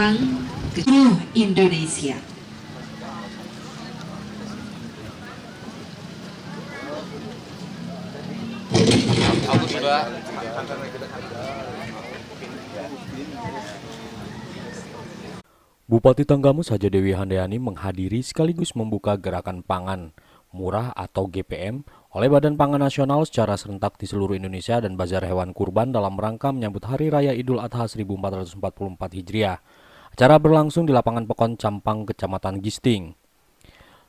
Campang ke seluruh Indonesia. Aku juga. Bupati Tanggamus Haja Dewi Handayani menghadiri sekaligus membuka gerakan pangan murah atau GPM oleh Badan Pangan Nasional secara serentak di seluruh Indonesia dan bazar hewan kurban dalam rangka menyambut Hari Raya Idul Adha 1444 Hijriah. Acara berlangsung di lapangan Pekon Campang, Kecamatan Gisting.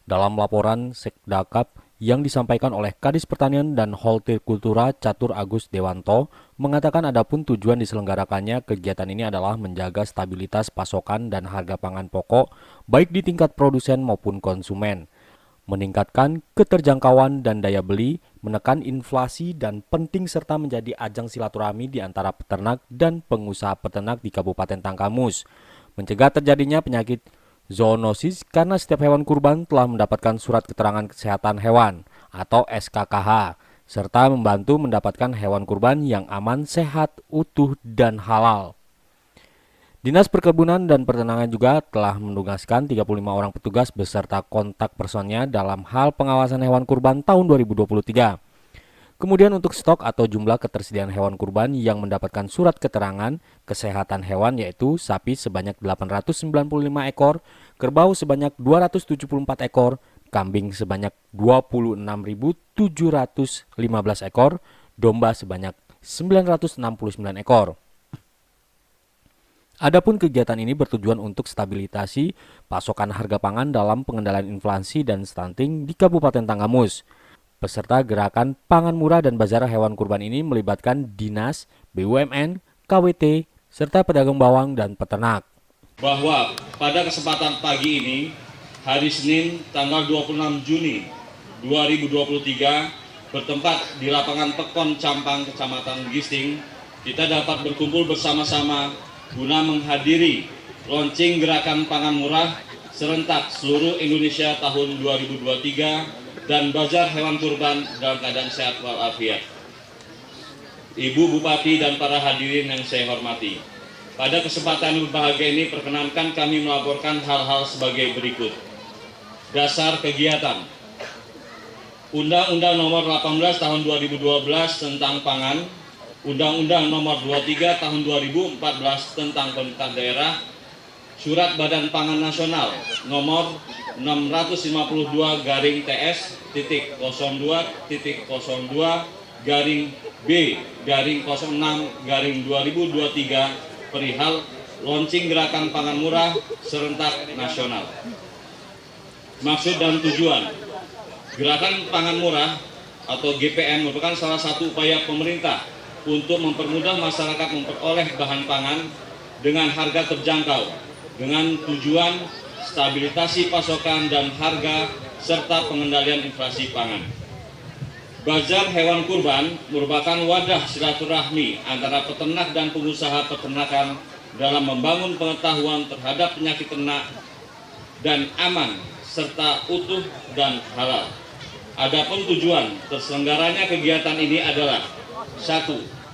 Dalam laporan Sekdakap yang disampaikan oleh Kadis Pertanian dan Hortikultura Catur Agus Dewanto mengatakan adapun tujuan diselenggarakannya kegiatan ini adalah menjaga stabilitas pasokan dan harga pangan pokok baik di tingkat produsen maupun konsumen, meningkatkan keterjangkauan dan daya beli, menekan inflasi dan penting serta menjadi ajang silaturahmi di antara peternak dan pengusaha peternak di Kabupaten Tanggamus, mencegah terjadinya penyakit zoonosis karena setiap hewan kurban telah mendapatkan surat keterangan kesehatan hewan atau SKKH, serta membantu mendapatkan hewan kurban yang aman, sehat, utuh, dan halal. Dinas Perkebunan dan Peternakan juga telah menugaskan 35 orang petugas beserta kontak personnya dalam hal pengawasan hewan kurban tahun 2023. Kemudian untuk stok atau jumlah ketersediaan hewan kurban yang mendapatkan surat keterangan kesehatan hewan yaitu sapi sebanyak 895 ekor, kerbau sebanyak 274 ekor, kambing sebanyak 26.715 ekor, domba sebanyak 969 ekor. Adapun kegiatan ini bertujuan untuk stabilisasi pasokan harga pangan dalam pengendalian inflasi dan stunting di Kabupaten Tanggamus. Peserta gerakan pangan murah dan bazar hewan kurban ini melibatkan dinas, BUMN, KWT, serta pedagang bawang dan peternak. Bahwa pada kesempatan pagi ini, hari Senin tanggal 26 Juni 2023, bertempat di lapangan Pekon Campang, Kecamatan Gisting, kita dapat berkumpul bersama-sama guna menghadiri launching gerakan pangan murah serentak seluruh Indonesia tahun 2023 dan bazar hewan kurban dalam keadaan sehat walafiat. Ibu Bupati dan para hadirin yang saya hormati, pada kesempatan berbahagia ini perkenankan kami melaporkan hal-hal sebagai berikut. Dasar kegiatan Undang-Undang Nomor 18 Tahun 2012 tentang Pangan, Undang-Undang Nomor 23 Tahun 2014 tentang Pemerintah Daerah, Surat Badan Pangan Nasional Nomor 650-02-02-06-2023 perihal launching gerakan pangan murah serentak nasional. Maksud dan tujuan gerakan pangan murah atau GPM merupakan salah satu upaya pemerintah untuk mempermudah masyarakat memperoleh bahan pangan dengan harga terjangkau dengan tujuan stabilisasi pasokan dan harga serta pengendalian inflasi pangan. Bazar hewan kurban merupakan wadah silaturahmi antara peternak dan pengusaha peternakan dalam membangun pengetahuan terhadap penyakit ternak dan aman serta utuh dan halal. Adapun tujuan terselenggaranya kegiatan ini adalah 1.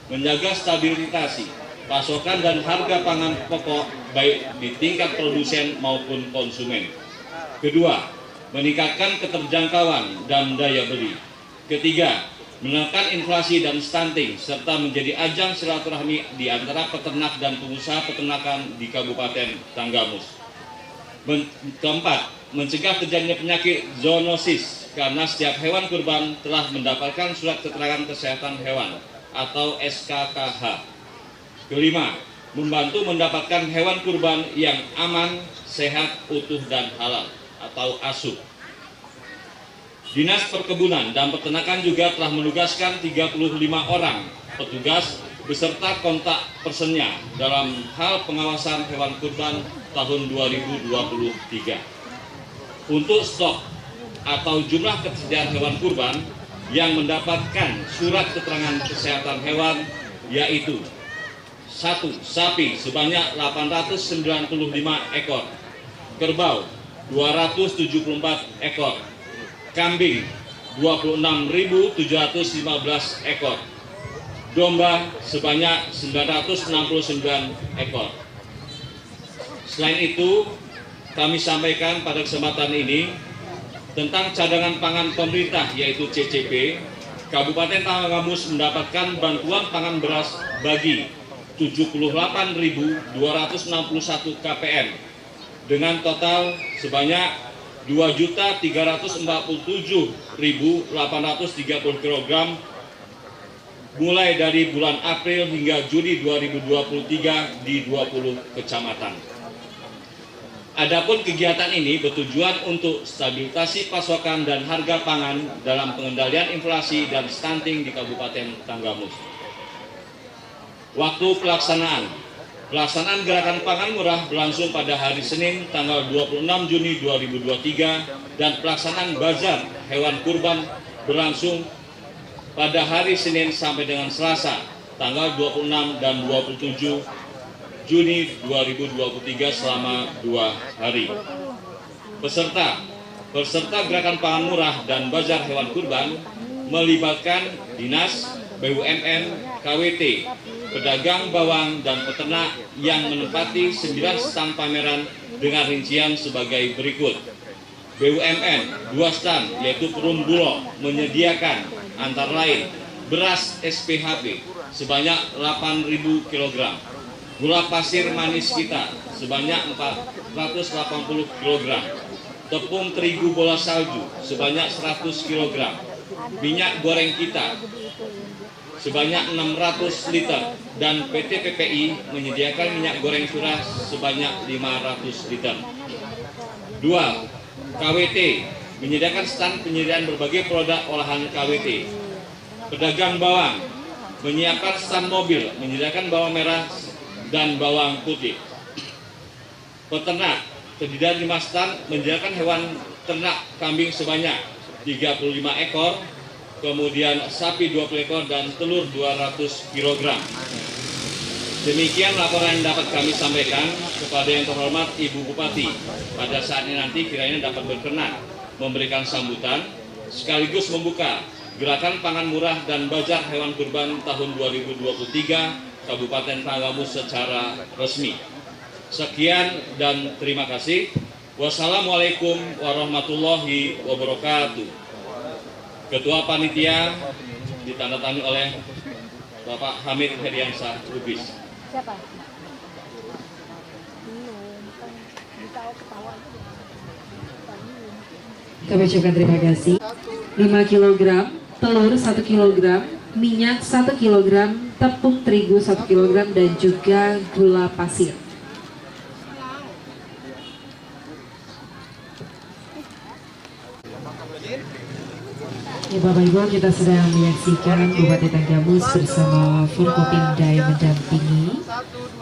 Menjaga stabilitas pasokan dan harga pangan pokok baik di tingkat produsen maupun konsumen. Kedua, meningkatkan keterjangkauan dan daya beli. Ketiga, menekan inflasi dan stunting serta menjadi ajang silaturahmi di antara peternak dan pengusaha peternakan di Kabupaten Tanggamus. Keempat, mencegah terjadinya penyakit zoonosis karena setiap hewan kurban telah mendapatkan surat keterangan kesehatan hewan atau SKKH. Kelima, membantu mendapatkan hewan kurban yang aman, sehat, utuh, dan halal atau ASUH. Dinas Perkebunan dan Peternakan juga telah menugaskan 35 orang petugas beserta kontak personnya dalam hal pengawasan hewan kurban tahun 2023. Untuk stok atau jumlah ketersediaan hewan kurban yang mendapatkan surat keterangan kesehatan hewan yaitu 1. Sapi sebanyak 895 ekor, kerbau 274 ekor, kambing 26.715 ekor, domba sebanyak 969 ekor. Selain itu, kami sampaikan pada kesempatan ini tentang cadangan pangan pemerintah yaitu CCP. Kabupaten Tanggamus mendapatkan bantuan pangan beras bagi 78.261 KPM dengan total sebanyak 2.347.830 kg mulai dari bulan April hingga Juni 2023 di 20 kecamatan. Adapun kegiatan ini bertujuan untuk stabilisasi pasokan dan harga pangan dalam pengendalian inflasi dan stunting di Kabupaten Tanggamus. Waktu pelaksanaan. Pelaksanaan gerakan pangan murah berlangsung pada hari Senin tanggal 26 Juni 2023 dan pelaksanaan bazar hewan kurban berlangsung pada hari Senin sampai dengan Selasa tanggal 26 dan 27 Juni 2023 selama 2 hari. Peserta gerakan pangan murah dan bazar hewan kurban melibatkan dinas, BUMN, KWT, pedagang bawang dan peternak yang menempati 9 stand pameran dengan rincian sebagai berikut. BUMN 2 stand yaitu Perum Bulog menyediakan antara lain beras SPHP sebanyak 8.000 kg, gula pasir manis kita sebanyak 480 kg, tepung terigu bola salju sebanyak 100 kg, minyak goreng kita sebanyak 600 liter, dan PT PPI menyediakan minyak goreng curah sebanyak 500 liter. 2. KWT menyediakan stand penyediaan berbagai produk olahan KWT. Pedagang bawang menyiapkan stand mobil menyediakan bawang merah dan bawang putih. Peternak terdiri 5 stand menyediakan hewan ternak kambing sebanyak 35 ekor, kemudian sapi 20 ekor dan telur 200 kg. Demikian laporan yang dapat kami sampaikan kepada yang terhormat Ibu Bupati. Pada saat ini nanti kiranya dapat berkenan memberikan sambutan sekaligus membuka gerakan pangan murah dan bazar hewan kurban tahun 2023 Kabupaten Tanggamus secara resmi. Sekian dan terima kasih. Wassalamualaikum warahmatullahi wabarakatuh. Ketua Panitia ditandatangani oleh Bapak Hamid Heriansyah Lubis. Siapa? Kami ucapkan terima kasih. 5 kg telur 1 kg, minyak 1 kg, tepung terigu 1 kg, dan juga gula pasir. Ya, Bapak Ibu, kita sedang menyaksikan Bupati Tanggamus bersama Forkopimda yang mendampingi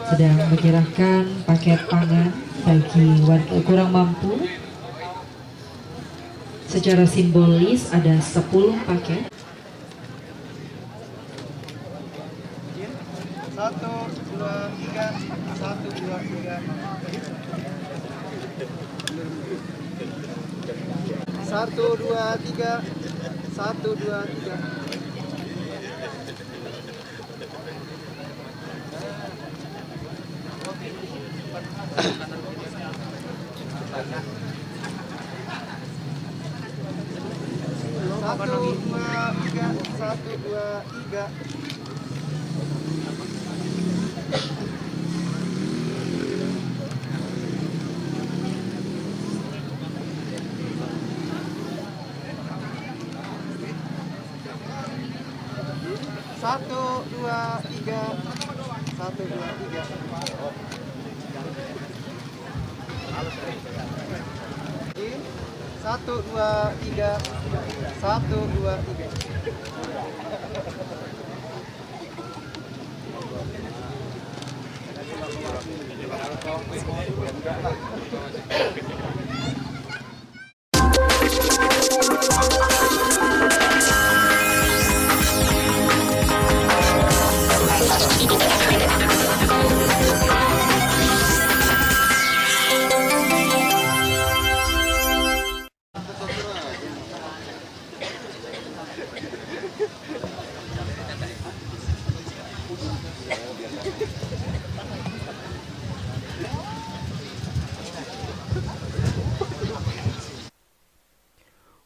sedang menyerahkan paket pangan bagi warga kurang mampu. Secara simbolis ada 10 paket. 1, 2, 3, 1, 2, 3. 1, 2, 3, 1, 2, 3. Satu, dua, tiga, 1, 2, 3. Satu, dua, tiga, 1, 2, 3. 1, 2, 3, 1, 2, 3.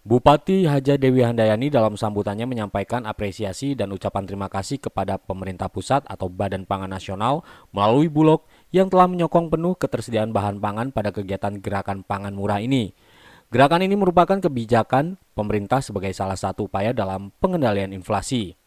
Bupati Haja Dewi Handayani dalam sambutannya menyampaikan apresiasi dan ucapan terima kasih kepada pemerintah pusat atau Badan Pangan Nasional melalui Bulog yang telah menyokong penuh ketersediaan bahan pangan pada kegiatan Gerakan Pangan Murah ini. Gerakan ini merupakan kebijakan pemerintah sebagai salah satu upaya dalam pengendalian inflasi.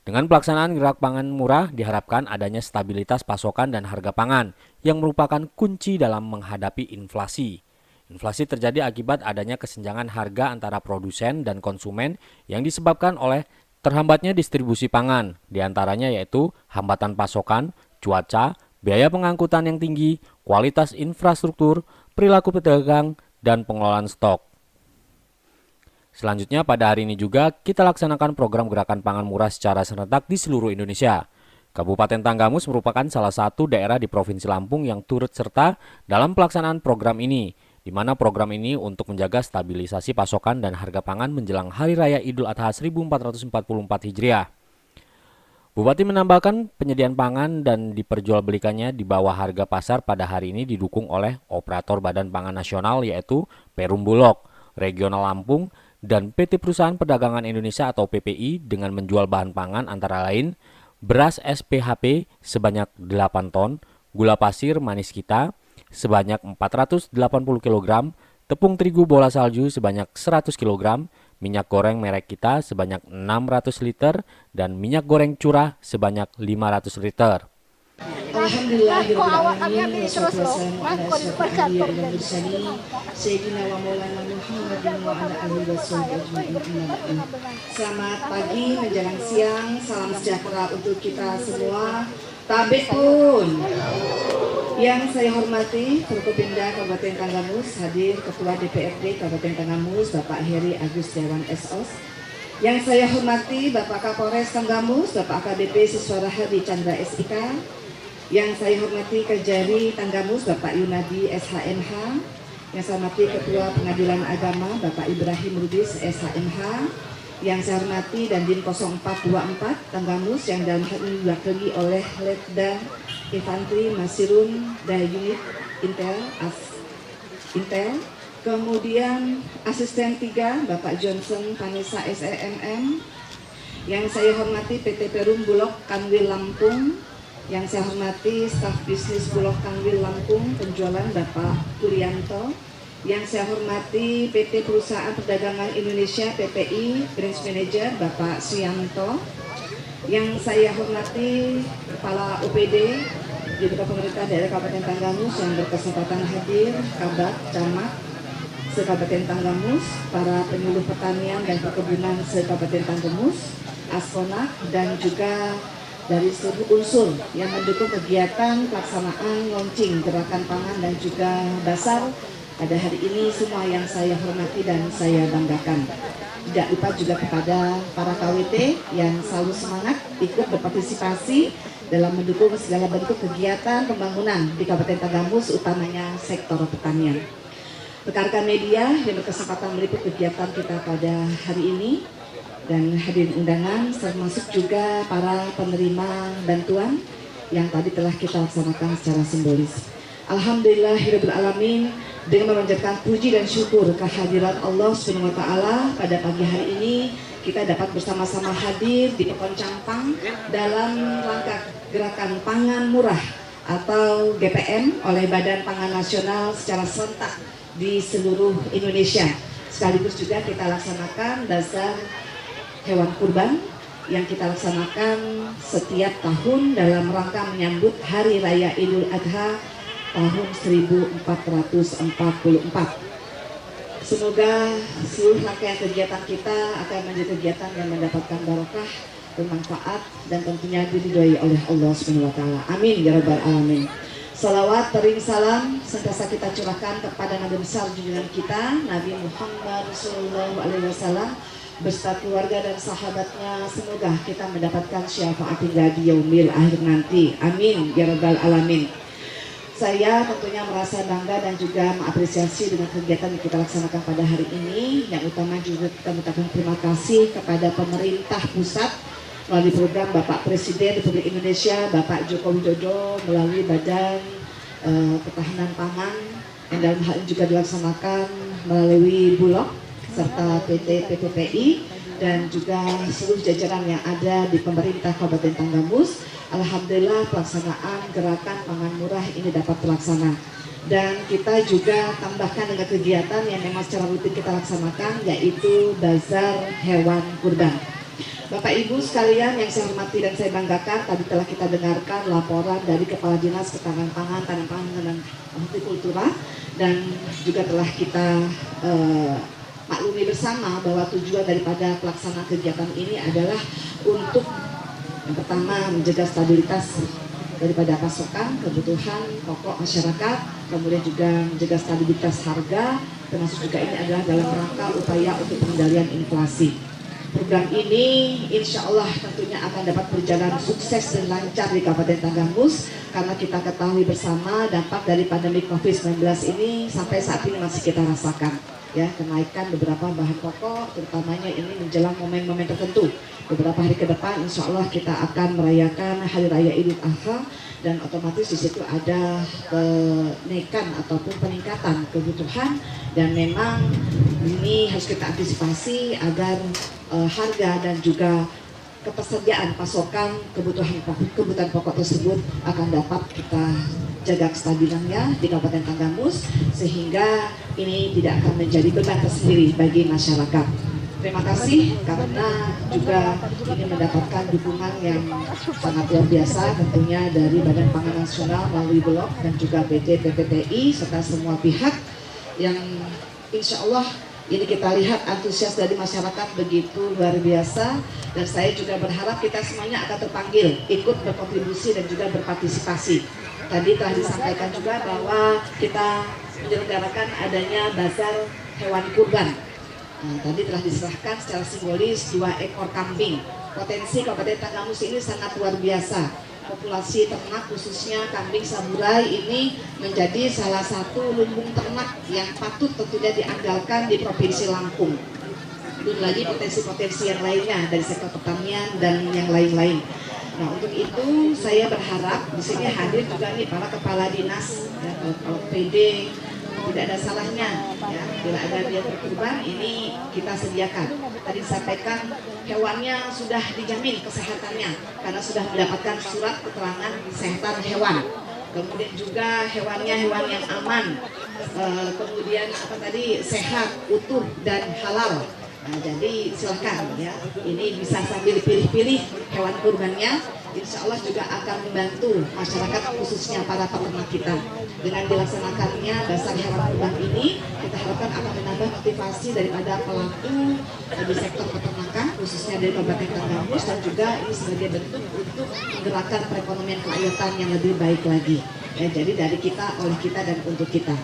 Dengan pelaksanaan Gerak Pangan Murah diharapkan adanya stabilitas pasokan dan harga pangan yang merupakan kunci dalam menghadapi inflasi. Inflasi terjadi akibat adanya kesenjangan harga antara produsen dan konsumen yang disebabkan oleh terhambatnya distribusi pangan, diantaranya yaitu hambatan pasokan, cuaca, biaya pengangkutan yang tinggi, kualitas infrastruktur, perilaku pedagang, dan pengelolaan stok. Selanjutnya pada hari ini juga kita laksanakan program Gerakan Pangan Murah secara serentak di seluruh Indonesia. Kabupaten Tanggamus merupakan salah satu daerah di Provinsi Lampung yang turut serta dalam pelaksanaan program ini, di mana program ini untuk menjaga stabilisasi pasokan dan harga pangan menjelang Hari Raya Idul Adha 1444 Hijriah. Bupati menambahkan penyediaan pangan dan diperjualbelikannya di bawah harga pasar pada hari ini didukung oleh operator Badan Pangan Nasional yaitu Perum Bulog, Regional Lampung, dan PT Perusahaan Perdagangan Indonesia atau PPI dengan menjual bahan pangan antara lain beras SPHP sebanyak 8 ton, gula pasir manis kita sebanyak 480 kg, tepung terigu bola salju sebanyak 100 kg, minyak goreng merek kita sebanyak 600 liter, dan minyak goreng curah sebanyak 500 liter. Alhamdulillahirrahmanirrahim. Selamat pagi menjelang siang, salam sejahtera untuk kita semua. Tabekun. Yang saya hormati Forkopimda Kabupaten Tanggamus, hadir Ketua DPRD Kabupaten Tanggamus Bapak Heri Agustiawan SOS. Yang saya hormati Bapak Kapolres Tanggamus, Bapak AKBP Siswara Hadi Chandra SIK. Yang saya hormati Kejari Tanggamus Bapak Yunadi SHMH. Yang saya hormati Ketua Pengadilan Agama Bapak Ibrahim Rudis SHMH. Yang saya hormati Dandim 0424 Tanggamus yang dalam hal ini diwakili oleh Letda Infantri Masirun Dayunit Intel. Kemudian Asisten 3 Bapak Johnson Vanessa SEMM. Yang saya hormati PT Perum Bulog Kanwil Lampung. Yang saya hormati staf bisnis Bulog Kanwil Lampung penjualan Bapak Kurianto. Yang saya hormati PT Perusahaan Perdagangan Indonesia PPI Branch Manager Bapak Suyanto. Yang saya hormati Kepala OPD juga pemerintah daerah Kabupaten Tanggamus yang berkesempatan hadir, Kabak, Camat se-Kabupaten Tanggamus, para penyuluh pertanian dan perkebunan se-Kabupaten Tanggamus, Asfonak, dan juga dari seluruh unsur yang mendukung kegiatan pelaksanaan launching Gerakan Pangan dan juga Basar pada hari ini, semua yang saya hormati dan saya banggakan. Tidak lupa juga kepada para KWT yang selalu semangat ikut berpartisipasi dalam mendukung segala bentuk kegiatan pembangunan di Kabupaten Tanggamus, utamanya sektor pertanian. Rekan-rekan media yang berkesempatan meliput kegiatan kita pada hari ini dan hadirin undangan, termasuk juga para penerima bantuan yang tadi telah kita laksanakan secara simbolis. Alhamdulillahirrahmanirrahim, dengan memanjatkan puji dan syukur kehadiran Allah SWT pada pagi hari ini kita dapat bersama-sama hadir di Pekon Campang dalam rangka Gerakan Pangan Murah atau GPM oleh Badan Pangan Nasional secara serentak di seluruh Indonesia. Sekaligus juga kita laksanakan dasar hewan kurban yang kita laksanakan setiap tahun dalam rangka menyambut Hari Raya Idul Adha tahun 1444. Semoga seluruh rangkaian kegiatan kita akan menjadi kegiatan yang mendapatkan barokah, bermanfaat, dan tentunya diridhoi oleh Allah SWT. Amin ya rabbal alamin. Salawat, tering salam senantiasa kita curahkan kepada Nabi besar junjungan kita Nabi Muhammad SAW beserta keluarga dan sahabatnya. Semoga kita mendapatkan syafaat di yaumil akhir nanti. Amin ya rabbal alamin. Saya tentunya merasa bangga dan juga mengapresiasi dengan kegiatan yang kita laksanakan pada hari ini. Yang utama juga kita mengucapkan terima kasih kepada pemerintah pusat melalui program Bapak Presiden Republik Indonesia Bapak Joko Widodo melalui Badan Ketahanan Pangan yang dalam hal ini juga dilaksanakan melalui Bulog serta PT PPPI dan juga seluruh jajaran yang ada di pemerintah Kabupaten Tanggamus. Alhamdulillah pelaksanaan gerakan pangan murah ini dapat terlaksana. Dan kita juga tambahkan dengan kegiatan yang memang secara rutin kita laksanakan, yaitu bazar hewan kurban. Bapak Ibu sekalian yang saya hormati dan saya banggakan, tadi telah kita dengarkan laporan dari Kepala Dinas Ketahanan Pangan, Tanam Pangan dan Hortikultura, dan juga telah kita maklumi bersama bahwa tujuan daripada pelaksanaan kegiatan ini adalah untuk yang pertama menjaga stabilitas daripada pasokan kebutuhan pokok masyarakat, kemudian juga menjaga stabilitas harga, termasuk juga ini adalah dalam rangka upaya untuk pengendalian inflasi. Program ini insya Allah tentunya akan dapat berjalan sukses dan lancar di Kabupaten Tanggamus, karena kita ketahui bersama dampak dari pandemi COVID-19 ini sampai saat ini masih kita rasakan. Ya, kenaikan beberapa bahan pokok, terutamanya ini menjelang momen-momen tertentu. Beberapa hari ke depan insya Allah kita akan merayakan Hari Raya Idul Adha, dan otomatis di situ ada kenaikan ataupun peningkatan kebutuhan, dan memang ini harus kita antisipasi agar harga dan juga ketersediaan pasokan kebutuhan pokok tersebut akan dapat kita jaga kestabilannya di Kabupaten Tanggamus, sehingga ini tidak akan menjadi beban tersendiri bagi masyarakat. Terima kasih karena juga ini mendapatkan dukungan yang sangat luar biasa tentunya dari Badan Pangan Nasional melalui Bulog dan juga PT PPTI serta semua pihak yang insya Allah ini kita lihat antusias dari masyarakat begitu luar biasa, dan saya juga berharap kita semuanya akan terpanggil ikut berkontribusi dan juga berpartisipasi. Tadi telah disampaikan juga bahwa kita menyelenggarakan adanya bazar hewan kurban. Nah, tadi telah diserahkan secara simbolis 2 ekor kambing. Potensi Kabupaten Tanggamus ini sangat luar biasa. Populasi ternak khususnya kambing saburai ini menjadi salah satu lumbung ternak yang patut tentunya diandalkan di Provinsi Lampung. Belum lagi potensi-potensi yang lainnya dari sektor pertanian dan yang lain-lain. Nah, untuk itu saya berharap di sini hadir juga nih para kepala dinas, ya, kalau PD tidak ada salahnya ya, bila ada dia berkurban ini kita sediakan. Tadi disampaikan hewannya sudah dijamin kesehatannya karena sudah mendapatkan surat keterangan kesehatan hewan. Kemudian juga hewannya hewan yang aman, kemudian apa tadi, sehat, utuh dan halal. Nah, jadi silakan ya, ini bisa sambil pilih-pilih hewan kurbannya. Insya Allah juga akan membantu masyarakat khususnya para peternak kita. Dengan dilaksanakannya bazar hewan kurban ini, kita harapkan akan menambah motivasi daripada pelaku di sektor peternakan khususnya dari Kabupaten Tanggamus, dan juga ini sebagai bentuk untuk menggerakkan perekonomian kerakyatan yang lebih baik lagi. Ya, jadi dari kita, oleh kita, dan untuk kita.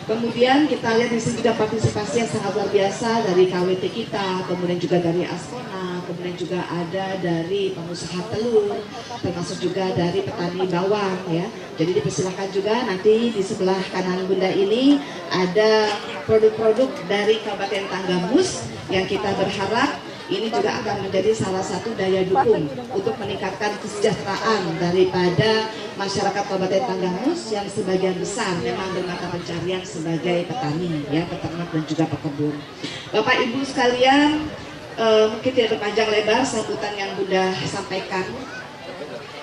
Kemudian kita lihat di sini juga partisipasi yang sangat luar biasa dari KWT kita, kemudian juga dari Askona, kemudian juga ada dari pengusaha telur, termasuk juga dari petani bawang ya. Jadi dipersilakan juga nanti di sebelah kanan Bunda ini ada produk-produk dari Kabupaten Tanggamus yang kita berharap ini juga akan menjadi salah satu daya dukung untuk meningkatkan kesejahteraan daripada masyarakat Kabupaten Tanggamus yang sebagian besar memang bermata pencarian sebagai petani, ya, peternak dan juga pekebun. Bapak Ibu sekalian, mungkin tidak berpanjang lebar sambutan yang Bunda sampaikan.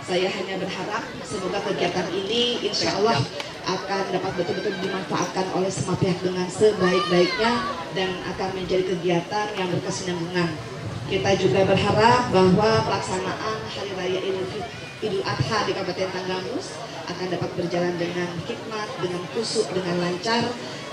Saya hanya berharap semoga kegiatan ini insya Allah akan dapat betul-betul dimanfaatkan oleh semua pihak dengan sebaik-baiknya dan akan menjadi kegiatan yang berkesinambungan. Kita juga berharap bahwa pelaksanaan Hari Raya Idul Adha di Kabupaten Tanggamus akan dapat berjalan dengan hikmat, dengan khusyuk, dengan lancar,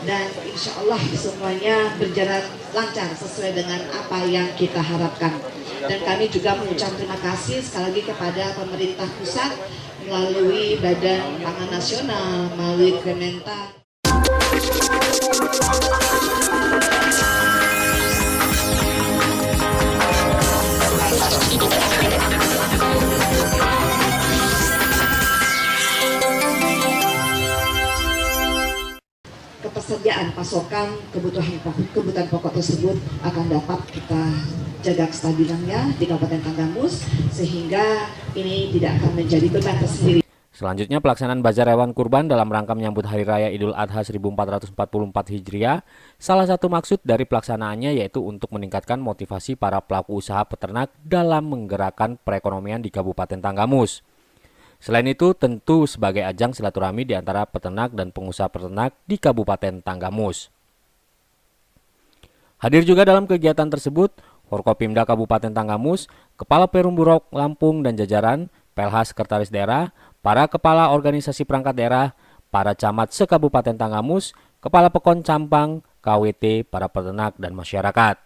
dan insya Allah semuanya berjalan lancar sesuai dengan apa yang kita harapkan. Dan kami juga mengucapkan terima kasih sekali lagi kepada pemerintah pusat melalui Badan Pangan Nasional, melalui Kementan. Ketersediaan pasokan kebutuhan pokok tersebut akan dapat kita jaga kestabilannya di Kabupaten Tanggamus, sehingga ini tidak akan menjadi beban tersendiri. Selanjutnya pelaksanaan bazar hewan kurban dalam rangka menyambut Hari Raya Idul Adha 1444 Hijriah. Salah satu maksud dari pelaksanaannya yaitu untuk meningkatkan motivasi para pelaku usaha peternak dalam menggerakkan perekonomian di Kabupaten Tanggamus. Selain itu tentu sebagai ajang silaturahmi di antara peternak dan pengusaha peternak di Kabupaten Tanggamus. Hadir juga dalam kegiatan tersebut Forkopimda Kabupaten Tanggamus, Kepala Perum Bulog Lampung dan jajaran, PLH Sekretaris Daerah, para kepala organisasi perangkat daerah, para camat se-Kabupaten Tanggamus, kepala Pekon Campang, KWT, para peternak dan masyarakat.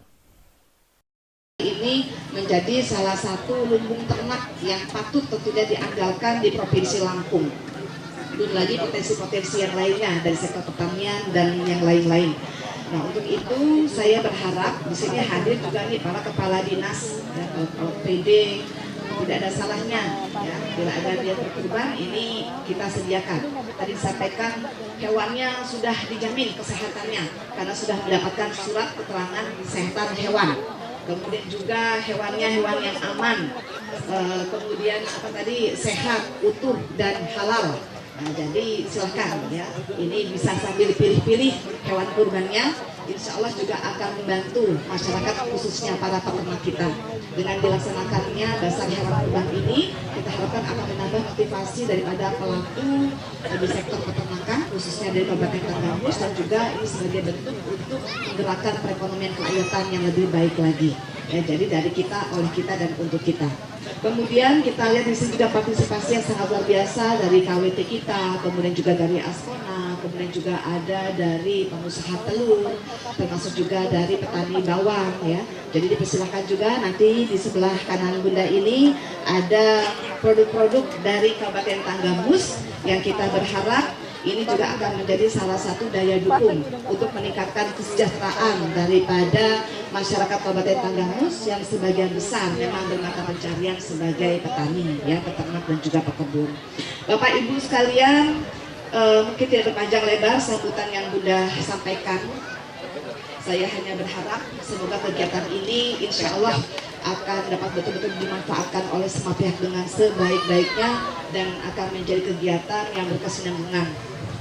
Ini menjadi salah satu lumbung ternak yang patut tentunya diandalkan di Provinsi Lampung. Belum lagi potensi-potensi yang lainnya dari sektor pertanian dan yang lain-lain. Nah, untuk itu saya berharap di sini hadir juga nih para kepala dinas, ya, kalau PD tidak ada salahnya, ya, bila ada dia berkurban ini kita sediakan. Tadi disampaikan hewannya sudah dijamin kesehatannya karena sudah mendapatkan surat keterangan kesehatan hewan. Kemudian juga hewannya hewan yang aman, kemudian sehat, utuh dan halal. Nah, jadi silahkan ya, ini bisa sambil pilih-pilih hewan kurbannya. Insya Allah juga akan membantu masyarakat khususnya para peternak kita. Dengan dilaksanakannya dasar hewan kurban ini, kita harapkan akan menambah motivasi daripada pelaku di sektor peternakan khususnya dari Kabupaten Tanggamus, dan juga ini sebagai bentuk untuk menggerakkan perekonomian kerakyatan yang lebih baik lagi. Ya, jadi dari kita, oleh kita, dan untuk kita. Kemudian kita lihat di sini juga partisipasi yang sangat luar biasa dari KWT kita, kemudian juga dari Aspona, kemudian juga ada dari pengusaha telur, termasuk juga dari petani bawang ya. Jadi dipersilakan juga nanti di sebelah kanan Bunda ini ada produk-produk dari Kabupaten Tanggamus yang kita berharap ini juga akan menjadi salah satu daya dukung untuk meningkatkan kesejahteraan daripada masyarakat Kabupaten Tanggamus yang sebagian besar memang bermata pencarian sebagai petani, ya, peternak dan juga pekebun. Bapak Ibu sekalian, mungkin tidak berpanjang lebar sambutan yang Bunda sampaikan. Saya hanya berharap semoga kegiatan ini insya Allah akan dapat betul-betul dimanfaatkan oleh semua pihak dengan sebaik-baiknya dan akan menjadi kegiatan yang berkesinambungan.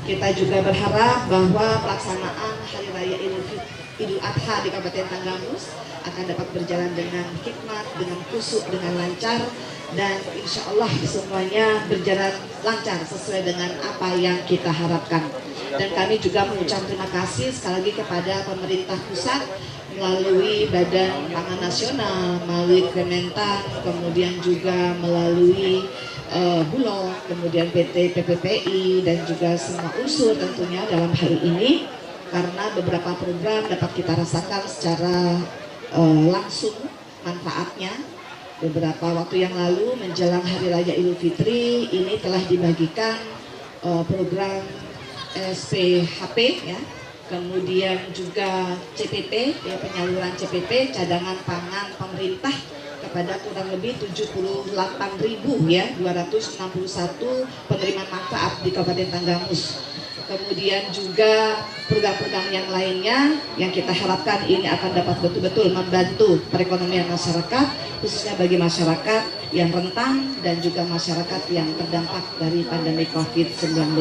Kita juga berharap bahwa pelaksanaan Hari Raya Idul Adha di Kabupaten Tanggamus akan dapat berjalan dengan hikmat, dengan khusyuk, dengan lancar, dan insya Allah semuanya berjalan lancar sesuai dengan apa yang kita harapkan. Dan kami juga mengucapkan terima kasih sekali lagi kepada pemerintah pusat melalui Badan Pangan Nasional, melalui Kementan, kemudian juga melalui Bulog, kemudian PT PPPI, dan juga semua unsur tentunya dalam hari ini, karena beberapa program dapat kita rasakan secara langsung manfaatnya. Beberapa waktu yang lalu menjelang Hari Raya Idul Fitri ini telah dibagikan program SPHP ya, kemudian juga CPP ya, penyaluran CPP cadangan pangan pemerintah kepada kurang lebih 78.000 ya 261 penerima manfaat di Kabupaten Tanggamus. Kemudian juga program-program yang lainnya yang kita harapkan ini akan dapat betul-betul membantu perekonomian masyarakat, khususnya bagi masyarakat yang rentan dan juga masyarakat yang terdampak dari pandemi COVID-19.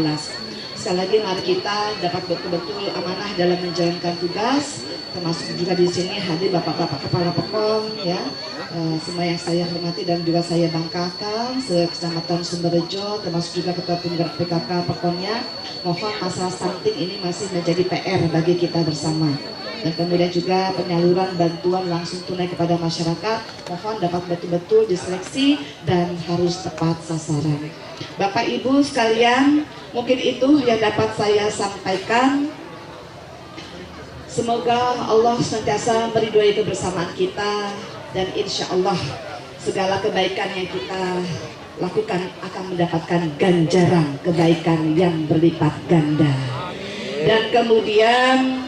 Sekali lagi mari kita dapat betul-betul amanah dalam menjalankan tugas, termasuk juga di sini hadir bapak-bapak kepala Pekon ya, semua yang saya hormati dan juga saya banggakan, se-Kecamatan Sumberjo, termasuk juga ketua penggerak PKK Pekonnya. Mohon masalah stunting ini masih menjadi PR bagi kita bersama. Dan kemudian juga penyaluran bantuan langsung tunai kepada masyarakat, mohon dapat betul-betul diseleksi dan harus tepat sasaran. Bapak Ibu sekalian, mungkin itu yang dapat saya sampaikan. Semoga Allah senantiasa meridhoi kebersamaan kita, dan insya Allah segala kebaikan yang kita lakukan akan mendapatkan ganjaran kebaikan yang berlipat ganda. Dan kemudian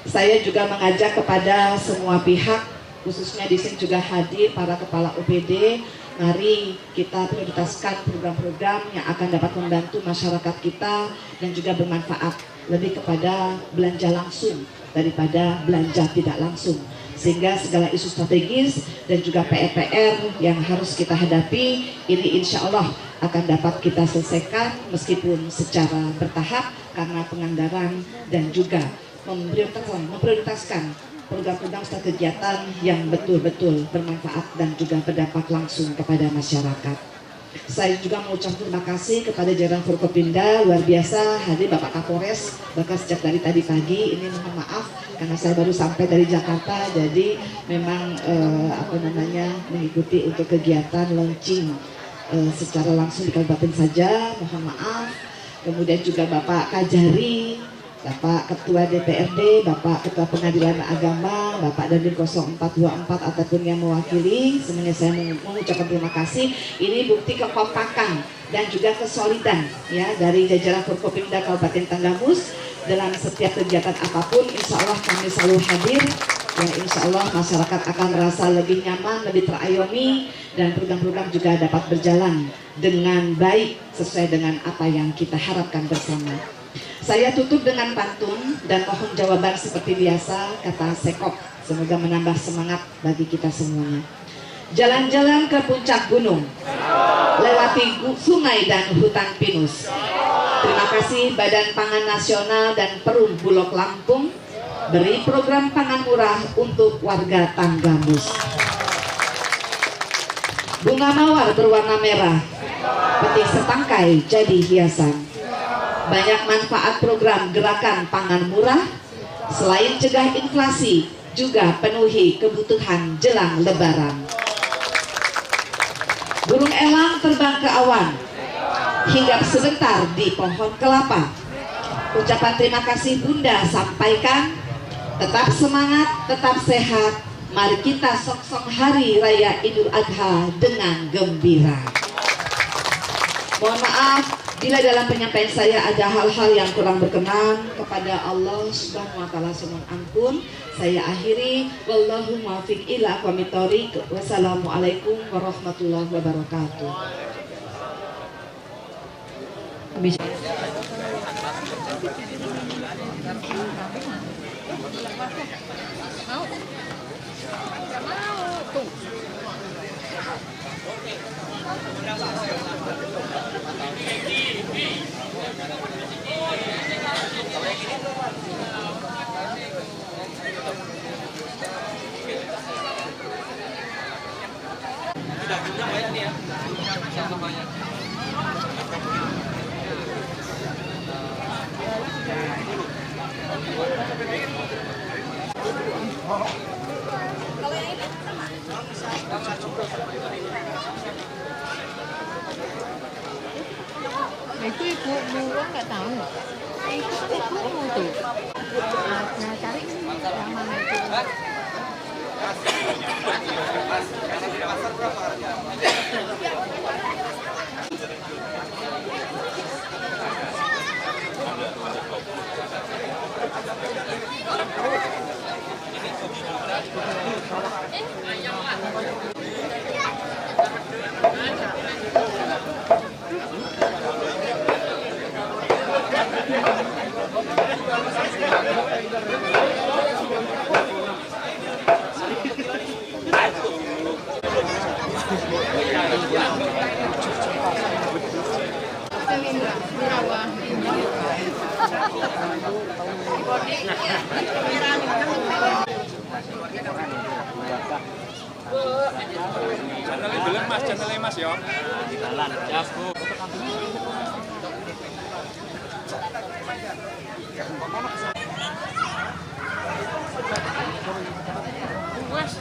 saya juga mengajak kepada semua pihak, khususnya di sini juga hadir para kepala OPD, mari kita prioritaskan program-program yang akan dapat membantu masyarakat kita dan juga bermanfaat lebih kepada belanja langsung daripada belanja tidak langsung, sehingga segala isu strategis dan juga PR-PR yang harus kita hadapi ini insya Allah akan dapat kita selesaikan meskipun secara bertahap karena penganggaran dan juga memprioritaskan program-program serta kegiatan yang betul-betul bermanfaat dan juga berdampak langsung kepada masyarakat. Saya juga mengucapkan terima kasih kepada jajaran Forkopimda, luar biasa hadir Bapak Kapolres bahkan sejak dari tadi pagi. Ini mohon maaf karena saya baru sampai dari Jakarta, jadi memang mengikuti untuk kegiatan launching secara langsung di kabupaten saja, mohon maaf. Kemudian juga Bapak Kajari, Bapak Ketua DPRD, Bapak Ketua Pengadilan Agama, Bapak Dandim 0424 ataupun yang mewakili, semuanya saya mengucapkan terima kasih. Ini bukti kekompakan dan juga kesolidan ya dari jajaran Forkopimda Kabupaten Tanggamus dalam setiap kegiatan apapun. Insya Allah kami selalu hadir. Ya, insya Allah masyarakat akan merasa lebih nyaman, lebih terayomi, dan program-program juga dapat berjalan dengan baik sesuai dengan apa yang kita harapkan bersama. Saya tutup dengan pantun dan mohon jawaban seperti biasa, kata Sekop. Semoga menambah semangat bagi kita semuanya. Jalan-jalan ke puncak gunung, lewati sungai dan hutan pinus. Terima kasih Badan Pangan Nasional dan Perum Bulog Lampung beri program pangan murah untuk warga Tanggamus. Bunga mawar berwarna merah, peti setangkai jadi hiasan. Banyak manfaat program gerakan pangan murah, selain cegah inflasi, juga penuhi kebutuhan jelang lebaran. Burung elang terbang ke awan, hinggap sebentar di pohon kelapa. Ucapan terima kasih Bunda sampaikan, tetap semangat, tetap sehat, mari kita sok-sok hari raya Idul Adha dengan gembira. Mohon maaf bila dalam penyampaian saya ada hal-hal yang kurang berkenan, kepada Allah Subhanahu wa taala mohon ampun. Saya akhiri, wallahu muwaffiq ila aqwamit thoriq. Wassalamualaikum warahmatullahi wabarakatuh. Itu ibu nggak tahu. Itu ibumu tuh. Nah, cari yang mana itu. Channelnya Mas ya. Ya, Bu. Mas,